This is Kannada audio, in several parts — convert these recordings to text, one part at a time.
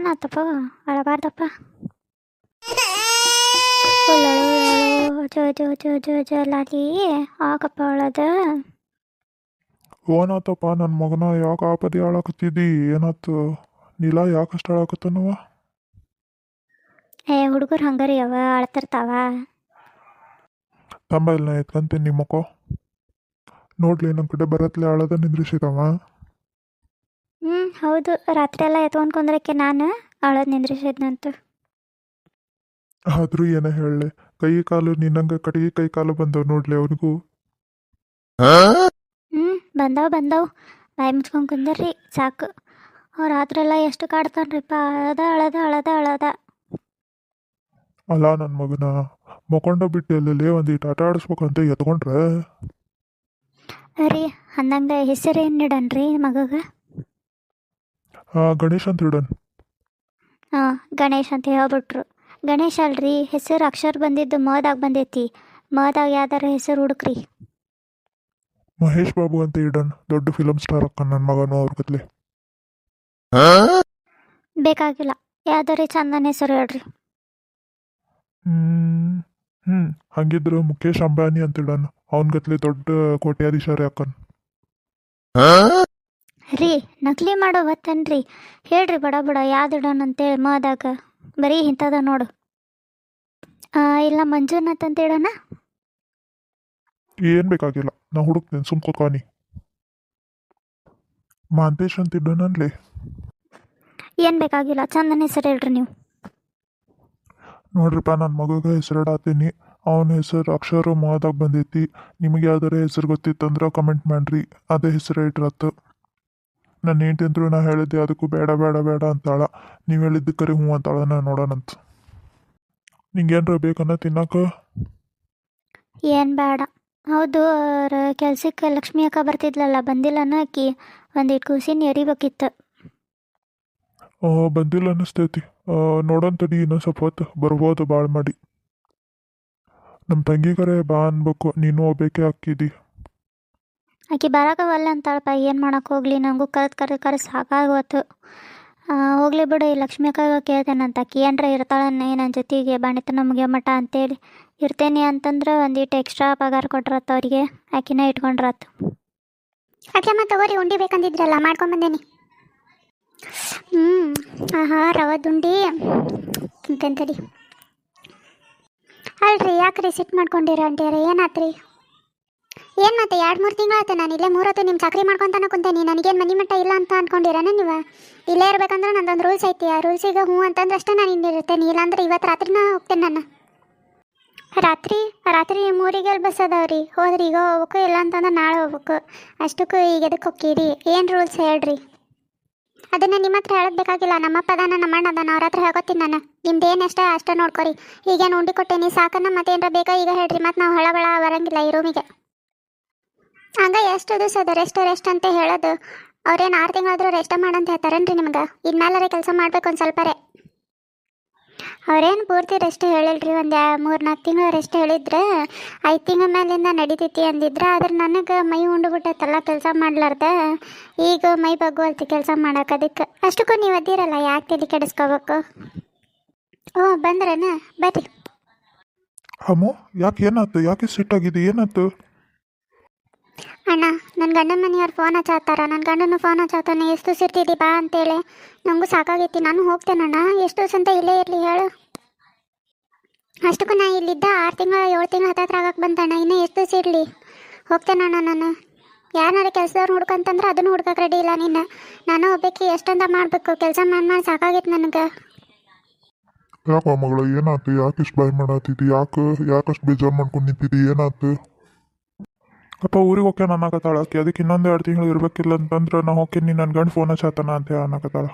ಏನಾತಪ್ಪ ಅಳಬಾರ್ದಪ್ಪ. ಜೋ ಜೋ ಜೋ ಜೋ ಜಲಾಲಿ ಆಗಪ್ಪ ಅಳದ. ಓನಾತಪ್ಪ ನನ್ನ ಮಗನ ಯಾಕೆ ಆಪದಿ ಆಳಾಕತ್ತಿದ್ದಿ? ಏನಾತು? ನೀಲ ಯಾಕಷ್ಟು ಆಳಾಕತ್ತನವ? ಹುಡುಗರು ಹಂಗಾರಿ ಅವ ಅಳ್ತಿರ್ತಾವ. ತಂಬ ಇಲ್ಲ ಎತ್ಕಂತೀನಿ ನಿಮ್ಮಕ್ಕ ನೋಡ್ಲಿ ನಮ್ಮ ಕಡೆ ಬರತ್ಲೆ ಆಳದ ನಿಂದ್ರಿಸಿದವ. ಹೌದು, ರಾತ್ರಿ ಎಲ್ಲ ಎತ್ಕೊಂಡ್ಕೊಂಡ್ರಕ್ಕೆ ನಾನು ಅಳದ್ ನಿಂದ್ರಿಸಿದ್ನಂತ. ಆದ್ರೂ ಏನ ಹೇಳಲೆ, ಕೈ ಕಾಲು ನಿನ್ನಂಗ ಕಟ್ಟಿಗೆ ಕೈ ಕಾಲು ಬಂದವ್ ನೋಡ್ಲಿ ಅವನಿಗೂ. ಬಂದವ್ ಬಾಯಿ ಮುಚ್ಕೊಂಡ್ ಕುಂದರ್ರಿ ಸಾಕು. ರಾತ್ರೆಲ್ಲ ಎಷ್ಟು ಕಾಡ್ತಾನ್ರಿಪ್ಪ, ಅಳದ. ಅಲ್ಲ ನನ್ನ ಮಗನ ಮಕೊಂಡ ಬಿಟ್ಟು ಎಲ್ಲೇ ಒಂದಿಟ್ಟು ಆಟ ಆಡಿಸ್ಬೇಕಂತ ಎತ್ಕೊಂಡ್ರೆ. ರೀ ಅಂದಂಗ ಹೆಸರು ಏನಿಡನ್ರಿ ಮಗಗ? ಗಣೇಶ್ ಅಂತ ಇಡನ್. ಗಣೇಶ್ ಅಂತ ಹೇಳ್ಬಿಟ್ರು. ಗಣೇಶ್ ಅಲ್ರಿ, ಹೆಸರು ಅಕ್ಷರ ಬಂದಿದ್ದು ಮದಾಗ ಬಂದೈತಿ. ಮದಾಗ ಯಾವ್ದಾರ ಹೆಸರು ಹುಡುಕ್ರಿ. ಮಹೇಶ್ ಬಾಬು ಅಂತ ಇಡನ್, ದೊಡ್ಡ ಫಿಲಮ್ ಸ್ಟಾರ್ ಅಕ್ಕ ನನ್ನ ಮಗನು ಅವ್ರ ಕತ್ಲೆ. ಬೇಕಾಗಿಲ್ಲ, ಯಾವ್ದಾರ ಚಂದನ ಹೆಸರು ಹೇಳ್ರಿ. ಹಂಗಿದ್ರು ಮುಖೇಶ್ ಅಂಬಾನಿ ಅಂತ ಇಡನ್, ಅವನ ಗತ್ಲೆ ದೊಡ್ಡ ಕೋಟ್ಯಾಧೀಶರೇ ಅಕ್ಕನ್. ರೀ ನಕಲಿ ಮಾಡೋ ಹೊತ್ತನ್ರಿ, ಹೇಳ್ರಿ ಬಡ ಬಡ ಯಾವ್ದು ಇಡೋಣ ಅಂತೇಳಿ. ಮದಾಗ ಬರೀ ಇಂಥದ ನೋಡು. ಇಲ್ಲ ಮಂಜುನಾಥ್ ಅಂತ ಇಡೋಣ. ಏನ್ ಬೇಕಾಗಿಲ್ಲ, ನಾ ಹುಡುಕ್ತೇನೆ, ಸುಮ್ಕೋಕಾನಿ. ಮಾಂತೇಶ್ ಅಂತ ಇಡೋಣನ್ಲಿ. ಏನು ಬೇಕಾಗಿಲ್ಲ, ಚಂದನ ಹೆಸರು ಹೇಳ್ರಿ ನೀವು. ನೋಡ್ರಿಪ್ಪ, ನನ್ನ ಮಗಗ ಹೆಸರಿಡಾತೀನಿ. ಅವನ ಹೆಸರು ಅಕ್ಷರ ಮದಾಗ ಬಂದೈತಿ. ನಿಮಗೆ ಯಾವ್ದಾರ ಹೆಸರು ಗೊತ್ತಿತ್ತಂದ್ರೆ ಕಮೆಂಟ್ ಮಾಡ್ರಿ, ಅದೇ ಹೆಸರು ಇಟ್ರತ್ತು. ನನ್ನ ಹೆಂಡತಿ ಅಂದ್ರು ನಾ ಹೇಳಿದ್ದೆ ಅದಕ್ಕೂ ಬೇಡ ಬೇಡ ಬೇಡ ಅಂತಾಳ. ನೀವು ಹೇಳಿದ್ದು ಕರೆ ಹ್ಞೂ ಅಂತಾಳ. ನಾ ನೋಡೋಣಂತ. ನಿಂಗೇನ್ರ ಬೇಕನ್ನ ತಿನ್ನಕ? ಏನು ಬೇಡ. ಹೌದು, ಕೆಲ್ಸಕ್ಕೆ ಲಕ್ಷ್ಮಿ ಅಕ್ಕ ಬರ್ತಿದ್ಲಲ್ಲ, ಬಂದಿಲ್ಲನ ಆಕಿ? ಒಂದಿಟ್ಟು ಕೂಸಿನ ಎರಿಬೇಕಿತ್ತು. ಬಂದಿಲ್ಲ ಅನ್ನಿಸ್ತೈತಿ. ನೋಡಂತಡಿ, ಇನ್ನೊಂದು ಸ್ವಲ್ಪ ಹೊತ್ತು ಬರ್ಬೋದು ಭಾಳ ಮಾಡಿ. ನಮ್ಮ ತಂಗಿಗರೆ ಬಾ ಅನ್ಬೇಕು, ನೀನು ಹೋಗ್ಬೇಕೆ ಹಾಕಿದಿ. ಆಕಿ ಬರೋಕವಲ್ಲ ಅಂತಾಳಪ್ಪ, ಏನು ಮಾಡಕ್ಕೆ ಹೋಗ್ಲಿ, ನನಗೂ ಕರೆದು ಸಾಕಾಗೋತು. ಹೋಗ್ಲಿ ಬಿಡು, ಈ ಲಕ್ಷ್ಮಿ ಅಕ್ಕ ಕೇಳ್ತೇನಂತ. ಆಕಿ ಏನರ ಇರ್ತಾಳನ್ನೇ ನನ್ನ ಜೊತೆಗೆ ಬಾಣಿತನ ಮುಗಿಯೋ ಮಠ ಅಂತೇಳಿ. ಇರ್ತೇನೆ ಅಂತಂದ್ರೆ ಒಂದಿಟ್ಟು ಎಕ್ಸ್ಟ್ರಾ ಪಗಾರ ಕೊಟ್ರತ್ತ ಅವರಿಗೆ, ಆಕಿನ ಇಟ್ಕೊಂಡ್ರತ್ತು. ಅಕ್ಕೆಮ್ಮ ತಗೋರಿ, ಉಂಡಿ ಬೇಕಂದಿದ್ರಲ್ಲ ಮಾಡ್ಕೊಂಬಂದೇನಿ. ರವದುಂಡಿ ತಿಂತೇನ್ತಡಿ. ಅಲ್ರಿ ಯಾಕ್ರಿ ಸಿಟ್ಟು ಮಾಡ್ಕೊಂಡಿರ ಅಂಟಿಯಾರ? ಏನಾತ್ರಿ? ಏನು ಮತ್ತೆ 2-3 ತಿಂಗಳಾಯ್ತು ನಾನು ಇಲ್ಲೇ 3 ಹೊತ್ತು ನಿಮ್ಮ ಚಾಕ್ರಿ ಮಾಡ್ಕೊತಾನೆ ಕುಂತೇನಿ. ನನಗೇನು ಮನೆ ಮಟ್ಟ ಇಲ್ಲ ಅಂತ ಅಂದ್ಕೊಂಡಿರೇನ ನೀವು? ಇಲ್ಲೇ ಇರ್ಬೇಕಂದ್ರೆ ನಂದೊಂದು ರೂಲ್ಸ್ ಐತಿ. ಆ ರೂಲ್ಸಿಗೆ ಹ್ಞೂ ಅಂತಂದ್ರೆ ಅಷ್ಟೇ ನಾನು ಇನ್ನಿರ್ತೇನೆ. ಇಲ್ಲಾಂದ್ರೆ ಇವತ್ತು ರಾತ್ರಿನ ಹೋಗ್ತೇನೆ ನಾನು. ರಾತ್ರಿ 3ಗೆ ಬಸ್ ಅದಾವ್ರಿ. ಹೋದ್ರಿ ಈಗ ಹೋಗ್ಬೇಕು, ಇಲ್ಲ ಅಂತಂದ್ರೆ ನಾಳೆ ಹೋಗ್ಬೇಕು. ಅಷ್ಟಕ್ಕೂ ಈಗ ಎದಕ್ಕೆ ಹೋಗ್ತೀರಿ? ಏನು ರೂಲ್ಸ್ ಹೇಳ್ರಿ? ಅದನ್ನು ನಿಮ್ಮ ಹತ್ರ ಹೇಳೋದು ಬೇಕಾಗಿಲ್ಲ. ನಮ್ಮಪ್ಪ ಅದಾನ, ನಮ್ಮಣ್ಣ ಅದಾನ, ಅವ್ರ ಹತ್ರ ಹೇಳ್ಕೊತೀನಿ ನಾನು. ನಿಮ್ದು ಏನು ಅಷ್ಟೇ ಅಷ್ಟೇ ನೋಡ್ಕೊರಿ. ಈಗೇನು ಉಂಡಿ ಕೊಟ್ಟೇನಿ ಸಾಕನ್ನ, ಮತ್ತೇನರ ಬೇಕಾ ಈಗ ಹೇಳ್ರಿ. ಮತ್ತು ನಾವು ಹಳಬಳ ಬರಂಗಿಲ್ಲ ಈ ರೂಮಿಗೆ. ಹಂಗೆ ಎಷ್ಟು ದಿವಸ ಅದು ರೆಸ್ಟ್ ಅಂತ ಹೇಳೋದು? ಅವ್ರೇನು 6 ತಿಂಗಳಾದರೂ ರೆಸ್ಟ್ ಮಾಡಂತ ಹೇಳ್ತಾರೇನ್ರಿ ನಿಮ್ಗೆ? ಇನ್ಮೇಲಾರೆ ಕೆಲಸ ಮಾಡ್ಬೇಕು ಒಂದು ಸ್ವಲ್ಪರೇ. ಅವ್ರೇನು ಪೂರ್ತಿ ರೆಸ್ಟ್ ಹೇಳಿಲ್ರಿ, ಒಂದು 3-4 ತಿಂಗಳು ರೆಸ್ಟ್ ಹೇಳಿದ್ರೆ 5 ತಿಂಗಳ ಮೇಲಿಂದ ನಡೀತೈತಿ ಅಂದಿದ್ರೆ. ಆದ್ರೆ ನನಗೆ ಮೈ ಉಂಡುಬಿಟ್ಟೈತಲ್ಲ ಕೆಲಸ ಮಾಡ್ಲಾರ್ದ. ಈಗ ಮೈ ಬಗ್ಗುವಲ್ತಿ ಕೆಲಸ ಮಾಡಕ್ಕೆ. ಅದಕ್ಕೆ ಅಷ್ಟಕ್ಕೂ ನೀವು ಅದಿರಲ್ಲ, ಯಾಕೆ ತಲೆ ಕೆಡಿಸ್ಕೋಬೇಕು? ಬಂದ್ರೇನ? ಬರ್ರಿ. ಅಮ್ಮು, ಯಾಕೆ ಏನಾಯ್ತು? ಯಾಕೆ ಸಿಟ್ಟಾಗಿದೆ? ಏನಾಯ್ತು? ಅಣ್ಣ, ನನ್ನ ಗಂಡನ ಮನೆಯವ್ರು ಫೋನ್ ಹಚ್ಚಾತಾರ. ನನ್ನ ಗಂಡನು ಫೋನ್ ಹಚ್ಚಾತಾನೆ, ಎಷ್ಟು ದಿವಸ ಇರ್ತಿದ್ದಿ ಬಾ ಅಂತೇಳಿ. ನನಗೂ ಸಾಕಾಗೈತಿ, ನಾನು ಹೋಗ್ತೇನಣ್ಣ. ಎಷ್ಟು ದಿವಸ ಅಂತ ಇಲ್ಲೇ ಇರಲಿ ಹೇಳು? ಅಷ್ಟಕ್ಕೂ ನಾ ಇಲ್ಲಿದ್ದ 6 ತಿಂಗಳು 7 ತಿಂಗಳು ಹತ್ತತ್ರ ಆಗಕ್ಕೆ ಬಂತಣ್ಣ. ಇನ್ನೂ ಎಷ್ಟು ದಿವಸ ಇರಲಿ? ಹೋಗ್ತೇನಣ್ಣ ನಾನು. ಯಾರನ್ನಾರು ಕೆಲಸದವ್ರು ಹುಡ್ಕಂತಂದ್ರೆ ಅದನ್ನು ಹುಡ್ಕಕ್ಕೆ ರೆಡಿ ಇಲ್ಲ ನೀನು. ನಾನು ಹೋಗ್ಬೇಕು, ಎಷ್ಟಂತ ಮಾಡಬೇಕು ಕೆಲಸ ಮಾಡಿ ಸಾಕಾಗೈತಿ ನನಗೆ. ಯಾಕೆ ಮಗಳು ಏನಾಯ್ತು? ಯಾಕೆ ಇಷ್ಟು ಬಾಯ್ ಮಾಡತ್ತಿದ್ದಿ? ಯಾಕಷ್ಟು ಬೇಜಾರು ಮಾಡ್ಕೊಂಡು ನಿಂತಿದ್ದಿ? ಏನಾಯ್ತು? ಅಪ್ಪ ಊರಿಗೆ ಹೋಗ್ಯ ಅನ್ನಕತ್ತಾಳ ಆಕಿ. ಅದಕ್ಕೆ ಇನ್ನೊಂದು 2 ತಿಂಗಳು ಇರ್ಬೇಕಿಲ್ಲ ಅಂತಂದ್ರೆ ನಾ ಹೋಗ್ತೀನಿ, ನನ್ನ ಗಂಡು ಫೋನ್ ಹಚ್ಚಾತಾನ ಅಂತ ಹೇಳಿ ಅನ್ನಕತ್ತಾಳ.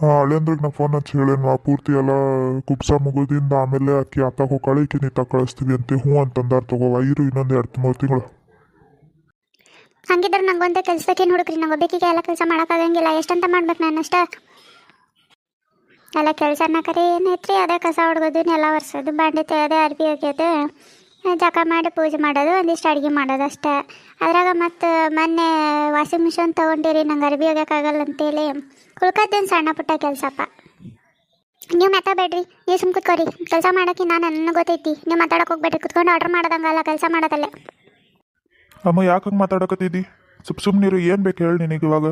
ಹಳೆಂದ್ರಿಗೆ ನಾ ಫೋನ್ ಹಚ್ಚಿ ಹೇಳೇನು ಪೂರ್ತಿ ಎಲ್ಲ ಕುಬ್ಸ ಮುಗೋದಿಂದ ಆಮೇಲೆ ಆಕಿ ಆತಾಗ ಹೋಗಾಳೆ, ಈಕಿ ನೀತಾಗ ಕಳಿಸ್ತೀವಿ ಅಂತ ಹ್ಞೂ ಅಂತಂದಾರ. ತಗೋವ ಇರು ಇನ್ನೊಂದು 2-3 ತಿಂಗಳು. ಹಂಗಿದ್ರೆ ನಂಗೊಂದೇ ಕೆಲಸಕ್ಕೆ ಹುಡುಕ್ರಿ. ನಂಗೆ ಒಬ್ಬಾಕಿಗೆ ಎಲ್ಲ ಕೆಲಸ ಮಾಡೋಕ್ಕಾಗಂಗಿಲ್ಲ. ಎಷ್ಟಂತ ಮಾಡ್ಬೇಕು ನಾನು ಅಷ್ಟ? ಎಲ್ಲ ಕೆಲಸ ಅನ್ನಕರಿ ಏನೈತ್ರಿ? ಅದೇ ಕಸ ಹೊಡ್ಗೋದು, ನೆಲ ಒರೆಸೋದು, ಬಾಂಡೆ ತೊಳೆಯೋದು, ಅರ್ಬಿ ಒಗೆಯೋದು, ಜಕ ಮಾಡಿ ಪೂಜೆ ಮಾಡೋದು ಒಂದಿಷ್ಟು ಅಡುಗೆ ಮಾಡೋದು ಅಷ್ಟೇ. ಅದ್ರಾಗ ಮತ್ತು ಮೊನ್ನೆ ವಾಷಿಂಗ್ ಮಿಷಿನ್ ತೊಗೊಂಡಿರಿ, ನಂಗೆ ಅರ್ಬಿ ಒಗ್ಯೋಕ್ಕಾಗಲ್ಲ ಅಂತೇಳಿ ಉಳ್ಕತ್ತೇನು ಸಣ್ಣ ಪುಟ್ಟ ಕೆಲಸಪ್ಪ. ನೀವು ಮಾತಾಡಬೇಡ್ರಿ, ನೀವು ಸುಮ್ಮ ಕುತ್ಕೋರಿ. ಕೆಲಸ ಮಾಡೋಕೆ ನನಗೆ ಗೊತ್ತೈತಿ, ನೀವು ಮಾತಾಡೋಕೆ ಹೋಗ್ಬೇಡ್ರಿ. ಕುತ್ಕೊಂಡು ಆರ್ಡ್ರ್ ಮಾಡೋದಂಗಲ್ಲ, ಕೆಲಸ ಮಾಡೋದಲ್ಲೇ. ಅಮ್ಮ ಯಾಕೆ ಹಂಗೆ ಮಾತಾಡಕತ್ತಿದ್ದಿ? ಸುಮ್ಮನಿರು, ಏನು ಬೇಕು ಹೇಳಿ ನಿನಗೆ ಇವಾಗ?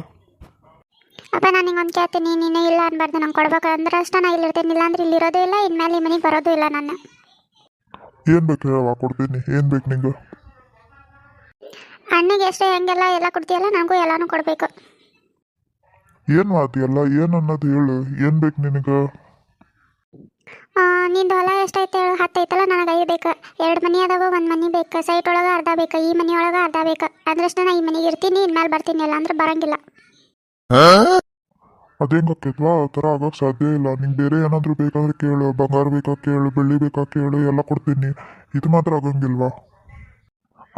ಅಪ್ಪ ನಾನು ಹಿಂಗೊಂದು ಕೇಳ್ತೀನಿ, ನೀನು ಇಲ್ಲ ಅನ್ಬಾರ್ದು. ನಂಗೆ ಕೊಡ್ಬೇಕು ಅಂದ್ರೆ ಅಷ್ಟೇ ನಾ ಇಲ್ಲಿರ್ತೇನೆ, ಇಲ್ಲ ಅಂದ್ರೆ ಇಲ್ಲಿರೋದು ಇಲ್ಲ, ಇನ್ಮೇಲೆ ಈ ಮನೆಗೆ ಬರೋದು ಇಲ್ಲ ನಾನು. ಏನು ಬೇಕು ಹೇಳವ, ಕೊಡ್ತೀನಿ. ಏನು ಬೇಕು ನಿಂಗೆ? ಅಣ್ಣಿಗೆ ಎಷ್ಟು ಹೆಂಗೆಲ್ಲ ಎಲ್ಲ ಕೊಡ್ತೀಯಲ್ಲ, ನನಗೂ ಎಲ್ಲನೂ ಕೊಡಬೇಕು. ಏನು ಮಾತು ಎಲ್ಲ ಏನು ಅನ್ನೋದು ಹೇಳು, ಏನು ಬೇಕು ನಿನಗೆ? ನಿಂದು ಹೊಲ ಎಷ್ಟೈತೆ ಹೇಳು? 10 ಐತಲ್ಲ, ನನಗೆ 5 ಬೇಕು. 2 ಮನೆ ಅದಾವ, 1 ಮನೆ ಬೇಕು. ಸೈಟ್ ಒಳಗೆ ಅರ್ಧ ಬೇಕು, ಈ ಮನೆ ಒಳಗೆ ಅರ್ಧ ಬೇಕು. ಅಂದ್ರಷ್ಟೇ ನಾ ಈ ಮನೆಗೆ ಇರ್ತೀನಿ, ಇನ್ಮೇಲೆ ಬರ್ತೀನಿ, ಇಲ್ಲ ಅಂದ್ರೆ ಬರಂಗಿಲ್ಲ. ಅದೇಂಗೆ ಆಕೈತ್ವಾ? ಆ ಥರ ಆಗೋಕ್ಕೆ ಸಾಧ್ಯ ಇಲ್ಲ. ನಿಂಗೆ ಬೇರೆ ಏನಾದರೂ ಬೇಕಾದ್ರೆ ಕೇಳು, ಬಂಗಾರ ಬೇಕಾ ಕೇಳು, ಬೆಳ್ಳಿ ಬೇಕಾ ಕೇಳು, ಎಲ್ಲ ಕೊಡ್ತೀನಿ. ಇದು ಮಾತ್ರ ಆಗಂಗಿಲ್ವಾ?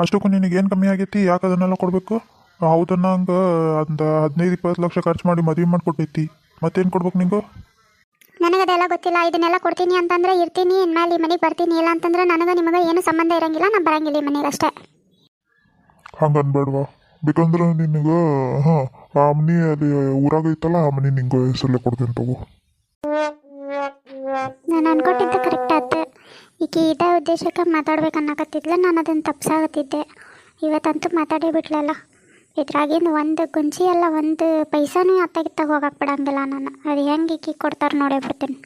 ಅಷ್ಟಕ್ಕೂ ನಿನಗೇನು ಕಮ್ಮಿ ಆಗೈತಿ? ಯಾಕೆ ಅದನ್ನೆಲ್ಲ ಕೊಡಬೇಕು? ಹೌದನ್ನ ಹಂಗೆ ಒಂದು 15-20 ಲಕ್ಷ ಖರ್ಚು ಮಾಡಿ ಮದುವೆ ಮಾಡಿಕೊಟ್ಟೈತಿ, ಮತ್ತೇನು ಕೊಡ್ಬೇಕು ನಿಂಗೆ? ನನಗದೆಲ್ಲ ಗೊತ್ತಿಲ್ಲ. ಇದನ್ನೆಲ್ಲ ಕೊಡ್ತೀನಿ ಅಂತಂದ್ರೆ ಇರ್ತೀನಿ, ಇನ್ಮೇಲೆ ಈ ಮನೆಗೆ ಬರ್ತೀನಿ. ಇಲ್ಲ ಅಂತಂದ್ರೆ ನನಗೆ ನಿಮಗೆ ಏನು ಸಂಬಂಧ ಇರಂಗಿಲ್ಲ, ನಾನು ಬರಂಗಿಲ್ಲ ಈ ಮನೆಗೆ ಅಷ್ಟೇ. ಹಂಗೆ ಅನ್ಬೇಡ್ವಾ? ಬೇಕಂದ್ರೆ ನಿನಗೆ ಆ ಮನೆ ಅಲ್ಲಿ ಊರಾಗ ಐತಲ್ಲ, ಆ ಮನೆ ನಿಂಗೆ ಹೆಸರಲ್ಲೇ ಕೊಡ್ತೀನಿ ತಗೋ. ನಾನು ಅನ್ಕೊಟ್ಟಿದ್ದೆ ಕರೆಕ್ಟ್ ಆಯ್ತು. ಈಗ ಇದೇ ಉದ್ದೇಶಕ್ಕೆ ಮಾತಾಡ್ಬೇಕನ್ನಕತ್ತಿದ್ಲೆ, ನಾನು ಅದನ್ನು ತಪ್ಸಾಗತ್ತಿದ್ದೆ. ಇವತ್ತಂತೂ ಮಾತಾಡೇ ಬಿಟ್ಲಲ್ಲ. ಇದ್ರಾಗಿಂದು ಒಂದು ಗುಂಜಿ ಎಲ್ಲ ಒಂದು ಪೈಸಾನೂ ಅತ್ತಾಗಿತ್ತಾಗ ಹೋಗಕ್ಕೆ ಬಿಡಂಗಿಲ್ಲ ನಾನು. ಅದು ಹೆಂಗೆ ಈಕಿ ಕೊಡ್ತಾರೆ ನೋಡೇ ಬಿಡ್ತೀನಿ.